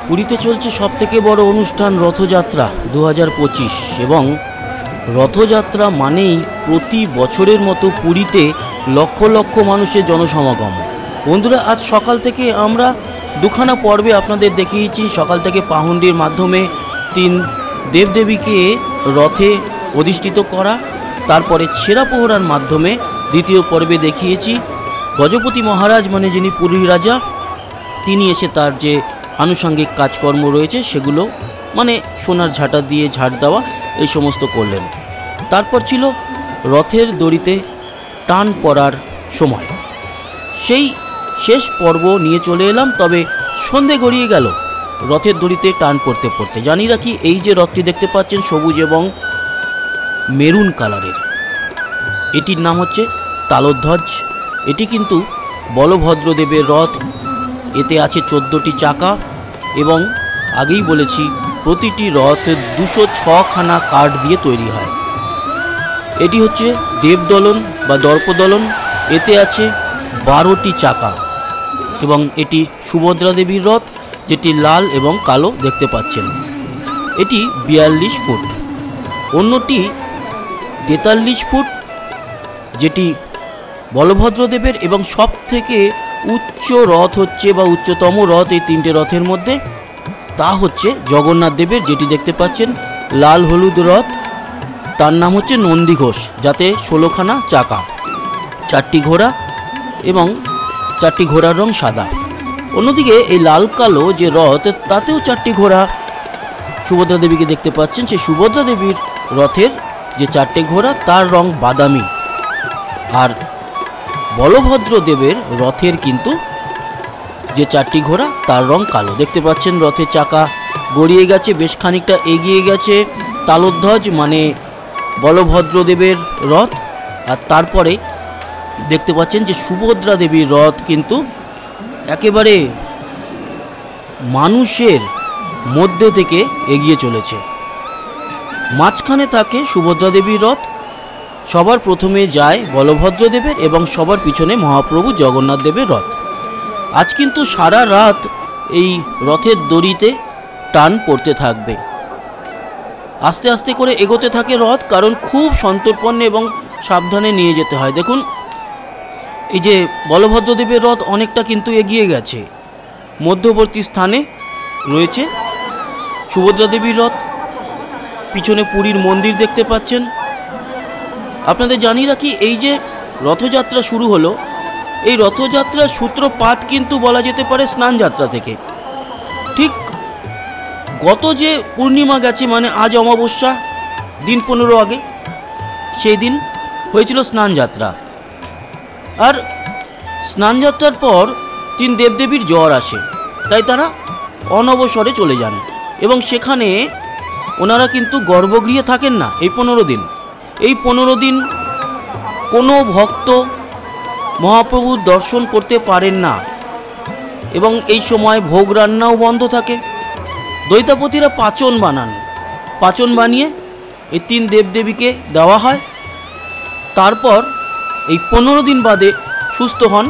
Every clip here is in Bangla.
পুরীতে চলছে সবথেকে বড় অনুষ্ঠান রথযাত্রা 2025 এবং রথযাত্রা মানেই প্রতি বছরের মতো পুরীতে লক্ষ লক্ষ মানুষের জনসমাগম। বন্ধুরা, আজ সকাল থেকে আমরা দুখানা পর্বে আপনাদের দেখিয়েছি। সকাল থেকে পাহুন্ডির মাধ্যমে 3 দেবদেবীকে রথে অধিষ্ঠিত করা, তারপরে ছেঁড়া পোহরার মাধ্যমে দ্বিতীয় পর্বে দেখিয়েছি গজপতি মহারাজ মানে যিনি পুরীর রাজা, তিনি এসে তার যে আনুষঙ্গিক কাজকর্ম রয়েছে সেগুলো মানে সোনার ঝাঁটা দিয়ে ঝাড় দেওয়া এই সমস্ত করলেন। তারপর ছিল রথের দড়িতে টান পড়ার সময়। সেই শেষ পর্ব নিয়ে চলে এলাম। তবে সন্ধে গড়িয়ে গেল রথের দড়িতে টান পড়তে পড়তে। জানি রাখি, এই যে রথটি দেখতে পাচ্ছেন সবুজ এবং মেরুন কালারের, এটির নাম হচ্ছে তালধ্বজ। এটি কিন্তু বলভদ্রদেবের রথ। এতে আছে 14টি চাকা এবং আগেই বলেছি প্রতিটি রথ 206খানা কাঠ দিয়ে তৈরি হয়। এটি হচ্ছে দেবদলন বা দর্পদলন। এতে আছে 12টি চাকা এবং এটি সুভদ্রা দেবীর রথ, যেটি লাল এবং কালো দেখতে পাচ্ছেন। এটি 42 ফুট। অন্যটি 43 ফুট, যেটি বলভদ্রদেবের এবং সব থেকে উচ্চ রথ হচ্ছে বা উচ্চতম রথ এই 3টে রথের মধ্যে, তা হচ্ছে জগন্নাথ দেবের, যেটি দেখতে পাচ্ছেন লাল হলুদ রথ। তার নাম হচ্ছে নন্দীঘোষ, যাতে 16খানা চাকা, 4টি ঘোড়া এবং 4টি ঘোড়ার রং সাদা। অন্যদিকে এই লাল কালো যে রথ, তাতেও 4টি ঘোড়া সুভদ্রা দেবীকে দেখতে পাচ্ছেন। সেই সুভদ্রা দেবীর রথের যে 4টে ঘোড়া তার রং বাদামি, আর বলভদ্র দেবের রথের কিন্তু যে 4টি ঘোড়া তার রং কালো। দেখতে পাচ্ছেন রথের চাকা গড়িয়ে গেছে, বেশ খানিকটা এগিয়ে গেছে। তালধ্বজ মানে বলভদ্র দেবের রথ, আর তারপরে দেখতে পাচ্ছেন যে সুভদ্রা দেবীর রথ কিন্তু একেবারে মানুষের মধ্যে থেকে এগিয়ে চলেছে। মাঝখানে থাকে সুভদ্রা দেবীর রথ। সবার প্রথমে যায় বলভদ্র দেবের এবং সবার পিছনে মহাপ্রভু জগন্নাথ দেবের রথ। আজ কিন্তু সারা রাত এই রথের দড়িতে টান পড়তে থাকবে। আস্তে আস্তে করে এগোতে থাকে রথ, কারণ খুব সন্তর্পণে এবং সাবধানে নিয়ে যেতে হয়। দেখুন, এই যে বলভদ্র দেবের রথ অনেকটা কিন্তু এগিয়ে গেছে। মধ্যবর্তী স্থানে রয়েছে সুভদ্রা দেবীর রথ। পিছনে পুরীর মন্দির দেখতে পাচ্ছেন। আপনাদের জানিয়ে রাখি, এই যে রথযাত্রা শুরু হলো, এই রথযাত্রার সূত্রপাত কিন্তু বলা যেতে পারে স্নানযাত্রা থেকে। ঠিক গত যে পূর্ণিমা গেছে, মানে আজ অমাবস্যা, দিন 15 আগে, সেই দিন হয়েছিল স্নানযাত্রা। আর স্নানযাত্রার পর 3 দেবদেবীর জ্বর আসে, তাই তারা অনবসরে চলে যান এবং সেখানে ওনারা কিন্তু গর্ভগৃহে থাকেন না এই 15 দিন। এই 15 দিন কোনো ভক্ত মহাপ্রভুর দর্শন করতে পারেন না এবং এই সময় ভোগ রান্নাও বন্ধ থাকে। দৈতাপতিরা পাচন বানান, পাচন বানিয়ে এই 3 দেবদেবীকে দেওয়া হয়। তারপর এই 15 দিন বাদে সুস্থ হন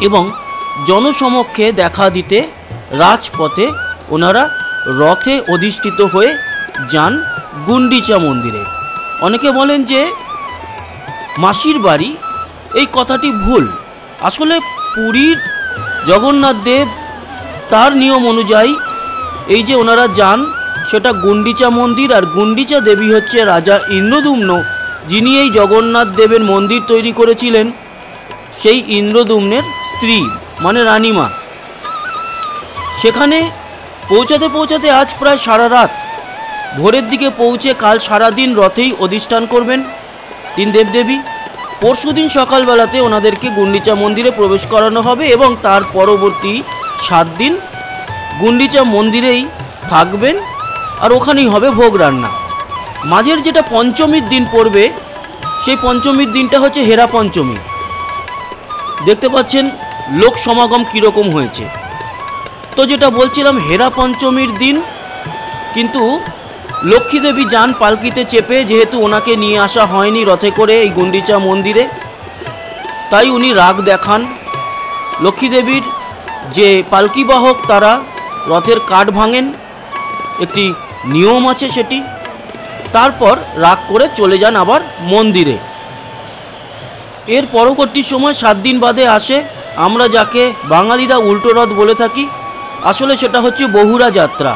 এবং জনসমক্ষে দেখা দিতে রাজপথে ওনারা রথে অধিষ্ঠিত হয়ে যান গুন্ডিচা মন্দিরে। অনেকে বলেন যে মাসির বাড়ি, এই কথাটি ভুল। আসলে পুরীর জগন্নাথ দেব তার নিয়ম অনুযায়ী এই যে ওনারা যান, সেটা গুন্ডিচা মন্দির। আর গুন্ডিচা দেবী হচ্ছে রাজা ইন্দ্রদ্যুম্ন, যিনি এই জগন্নাথ দেবের মন্দির তৈরি করেছিলেন। সেই ইন্দ্রদ্যুম্নের স্ত্রী মানে রানীমা। সেখানে পৌঁছাতে পৌঁছাতে আজ প্রায় সারা রাত, ভোরের দিকে পৌঁছে কাল সারাদিন রথেই অধিষ্ঠান করবেন 3 দেবদেবী। পরশুদিন সকালবেলাতে ওনাদেরকে গুন্ডিচা মন্দিরে প্রবেশ করানো হবে এবং তার পরবর্তী 7 দিন গুন্ডিচা মন্দিরেই থাকবেন, আর ওখানেই হবে ভোগ রান্না। মাঝের যেটা পঞ্চমীর দিন পড়বে, সেই পঞ্চমীর দিনটা হচ্ছে হেরা পঞ্চমী। দেখতে পাচ্ছেন লোক সমাগম কীরকম হয়েছে। তো যেটা বলছিলাম, হেরা পঞ্চমীর দিন কিন্তু লক্ষ্মী দেবী যান পালকিতে চেপে, যেহেতু ওনাকে নিয়ে আসা হয়নি রথে করে এই গুন্ডিচা মন্দিরে, তাই উনি রাগ দেখান। লক্ষ্মী দেবীর যে পালকি বাহক তারা রথের কাঠ ভাঙেন, একটি নিয়ম আছে সেটি। তারপর রাগ করে চলে যান আবার মন্দিরে। এর পরবর্তী সময় 7 দিন বাদে আসে আমরা যাকে বাঙালিরা উল্টো রথ বলে থাকি, আসলে সেটা হচ্ছে বহুরা যাত্রা।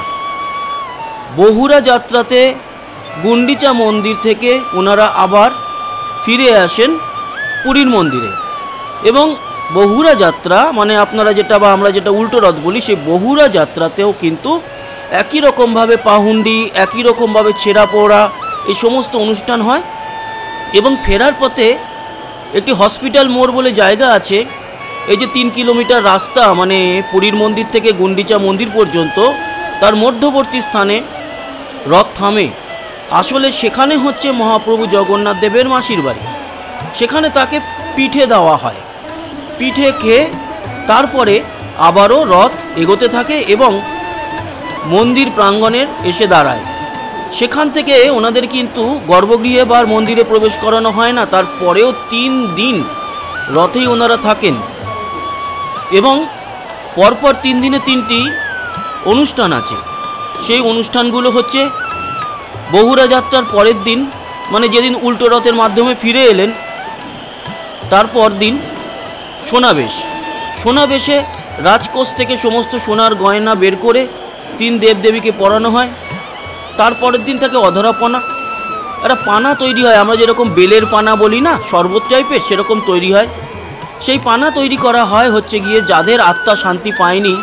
বহুরা যাত্রাতে গুন্ডিচা মন্দির থেকে ওনারা আবার ফিরে আসেন পুরীর মন্দিরে। এবং বহুরা যাত্রা মানে আপনারা যেটা বা আমরা যেটা উল্টো রথ বলি, সেই বহুরা যাত্রাতেও কিন্তু একই রকমভাবে পাহুন্ডি, একই রকমভাবে ছেঁড়া পোড়া এই সমস্ত অনুষ্ঠান হয়। এবং ফেরার পথে একটি হসপিটাল মোড় বলে জায়গা আছে, এই যে 3 কিলোমিটার রাস্তা মানে পুরীর মন্দির থেকে গুন্ডিচা মন্দির পর্যন্ত, তার মধ্যবর্তী স্থানে রথ থামে। আসলে সেখানে হচ্ছে মহাপ্রভু জগন্নাথ দেবের মাসির বাড়ি। সেখানে তাকে পিঠে দেওয়া হয়। পিঠে খেয়ে তারপরে আবারও রথ এগোতে থাকে এবং মন্দির প্রাঙ্গণের এসে দাঁড়ায়। সেখান থেকে ওনাদের কিন্তু গর্ভগৃহে বা মন্দিরে প্রবেশ করানো হয় না। তারপরেও 3 দিন রথেই ওনারা থাকেন এবং পরপর 3 দিনে 3টি অনুষ্ঠান আছে। সেই অনুষ্ঠানগুলো হচ্ছে বহুরা যাত্রার পরের দিন মানে যেদিন উল্টো রথের মাধ্যমে ফিরে এলেন, তারপর দিন সোনাবেশ। সোনাবেশে রাজকোষ থেকে সমস্ত সোনার গয়না বের করে 3 দেবদেবীকে পরানো হয়। তারপরের দিন থেকে অধরাপনা, একটা পানা তৈরি হয়, আমরা যেরকম বেলের পানা বলি না, শরবত টাইপের, সেরকম তৈরি হয়। সেই পানা তৈরি করা হয় হচ্ছে গিয়ে যাদের আত্মা শান্তি পায়নি,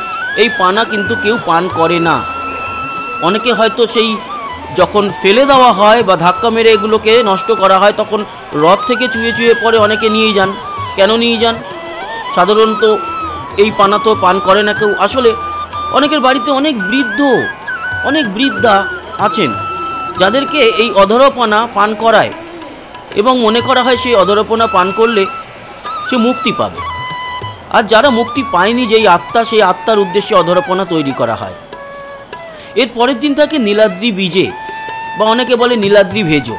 এই পানা কিন্তু কেউ পান করে না। অনেকে হয়তো সেই যখন ফেলে দেওয়া হয় বা ধাক্কা মেরে এগুলোকে নষ্ট করা হয়, তখন রথ থেকে চুয়ে চুয়ে পরে অনেকে নিয়ে যান। কেন নিয়ে যান? সাধারণত এই পানা তো পান করে না কেউ। আসলে অনেকের বাড়িতে অনেক বৃদ্ধা আছেন যাদেরকে এই অধরপনা পান করায় এবং মনে করা হয় সেই অধরপনা পান করলে সে মুক্তি পাবে। আর যারা মুক্তি পায়নি, যেই আত্মা, সেই আত্মার উদ্দেশ্যে অধরপনা তৈরি করা হয়। এর পরের দিন থাকে নীলাদ্রি বীজে বা অনেকে বলে নীলাদ্রি ভেজো।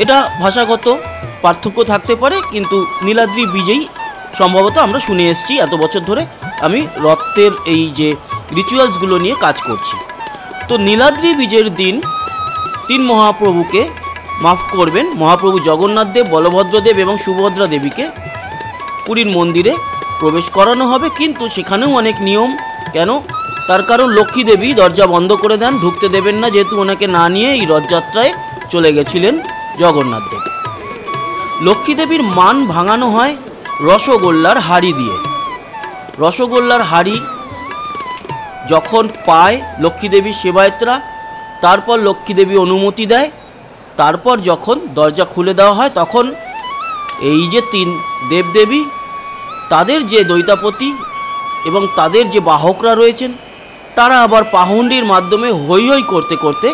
এটা ভাষাগত পার্থক্য থাকতে পারে, কিন্তু নীলাদ্রি বীজেই সম্ভবত আমরা শুনে এসেছি এত বছর ধরে। আমি রথের এই যে রিচুয়ালসগুলো নিয়ে কাজ করছি। তো নীলাদ্রি বীজের দিন 3 মহাপ্রভুকে, মাফ করবেন, মহাপ্রভু জগন্নাথ দেব, বলভদ্র দেব এবং সুভদ্রা দেবীকে পুরীর মন্দিরে প্রবেশ করানো হবে। কিন্তু সেখানেও অনেক নিয়ম। কেন? তার কারণ লক্ষ্মী দেবী দরজা বন্ধ করে দেন, ঢুকতে দেবেন না, যেহেতু ওনাকে না নিয়ে এই রথযাত্রায় চলে গেছিলেন জগন্নাথ দেব। লক্ষ্মী দেবীর মান ভাঙানো হয় রসগোল্লার হাড়ি দিয়ে। রসগোল্লার হাড়ি যখন পায় লক্ষ্মী দেবীর সেবায়েতরা, তারপর লক্ষ্মী দেবী অনুমতি দেয়। তারপর যখন দরজা খুলে দেওয়া হয়, তখন এই যে 3 দেবদেবী, তাদের যে দৈতাপতি এবং তাদের যে বাহকরা রয়েছেন, তারা আবার পাহুন্ডির মাধ্যমে হৈ হৈ করতে করতে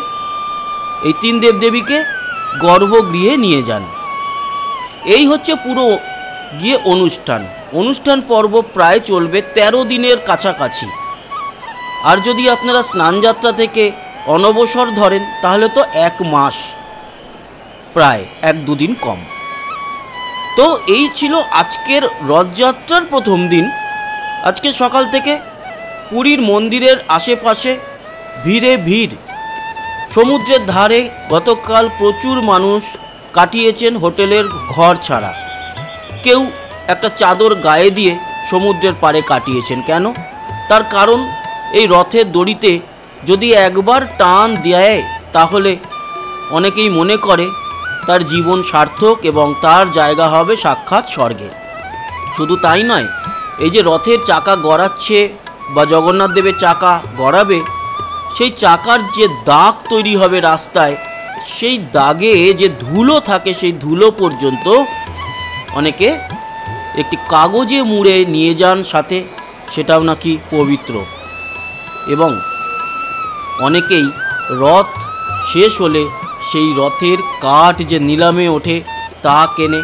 এই 3 দেবদেবীকে গর্ভগৃহে নিয়ে যান। এই হচ্ছে পুরো গিয়ে অনুষ্ঠান পর্ব প্রায় চলবে 13 দিনের কাছাকাছি। আর যদি আপনারা স্নানযাত্রা থেকে অনবসর ধরেন তাহলে তো 1 মাস, প্রায় 1-2 দিন কম। তো এই ছিল আজকের রথযাত্রার প্রথম দিন। আজকে সকাল থেকে পুরীর মন্দিরের আশেপাশে ভিড়। সমুদ্রের ধারে গতকাল প্রচুর মানুষ কাটিয়েছেন হোটেলের ঘর ছাড়া। কেউ একটা চাদর গায়ে দিয়ে সমুদ্রের পাড়ে কাটিয়েছেন। কেন? তার কারণ এই রথের দড়িতে যদি একবার টান দেয় তাহলে অনেকেই মনে করে তার জীবন সার্থক এবং তার জায়গা হবে সাক্ষাৎ স্বর্গে। শুধু তাই নয়, এই যে রথের চাকা গড়াচ্ছে বা জগন্নাথ দেবের চাকা গড়াবে, সেই চাকার যে দাগ তৈরি হবে রাস্তায়, সেই দাগে যে ধুলো থাকে, সেই ধুলো পর্যন্ত অনেকে একটি কাগজে মুড়ে নিয়ে যান সাথে, সেটাও নাকি পবিত্র। এবং অনেকেই রথ শেষ হলে সেই রথের কাঠ যে নিলামে ওঠে তা কেনে,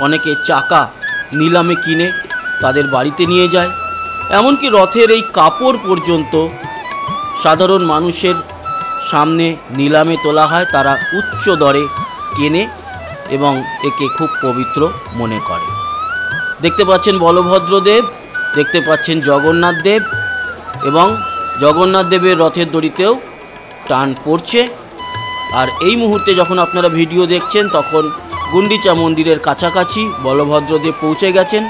অনেকে চাকা নিলামে কিনে তাদের বাড়িতে নিয়ে যায়। এমনকি রথের এই কাপড় পর্যন্ত সাধারণ মানুষের সামনে নিলামে তোলা হয়, তারা উচ্চ দরে কেনে এবং একে খুব পবিত্র মনে করে। দেখতে পাচ্ছেন বলভদ্র দেব, দেখতে পাচ্ছেন জগন্নাথ দেব এবং জগন্নাথ দেবের রথের দড়িতেও টান পড়ছে। আর এই মুহূর্তে যখন আপনারা ভিডিও দেখছেন তখন গুন্ডিচা মন্দিরের কাছাকাছি বলভদ্রদেব পৌঁছে গেছেন,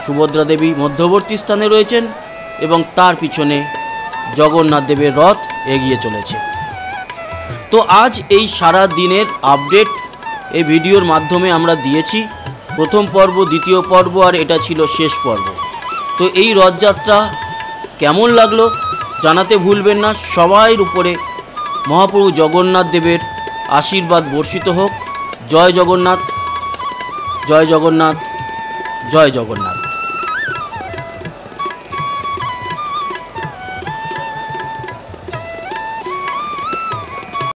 সুভদ্রা দেবী মধ্যবর্তী স্থানে রয়েছেন এবং তার পিছনে জগন্নাথ দেবের রথ এগিয়ে চলেছে। তো আজ এই সারা দিনের আপডেট এই ভিডিওর মাধ্যমে আমরা দিয়েছি, প্রথম পর্ব, দ্বিতীয় পর্ব আর এটা ছিল শেষ পর্ব। তো এই রথযাত্রা কেমন লাগলো জানাতে ভুলবেন না। সবাইয়ের উপরে মহাপ্রভু জগন্নাথ দেবের আশীর্বাদ বর্ষিত হোক। জয় জগন্নাথ, জয় জগন্নাথ, জয় জগন্নাথ।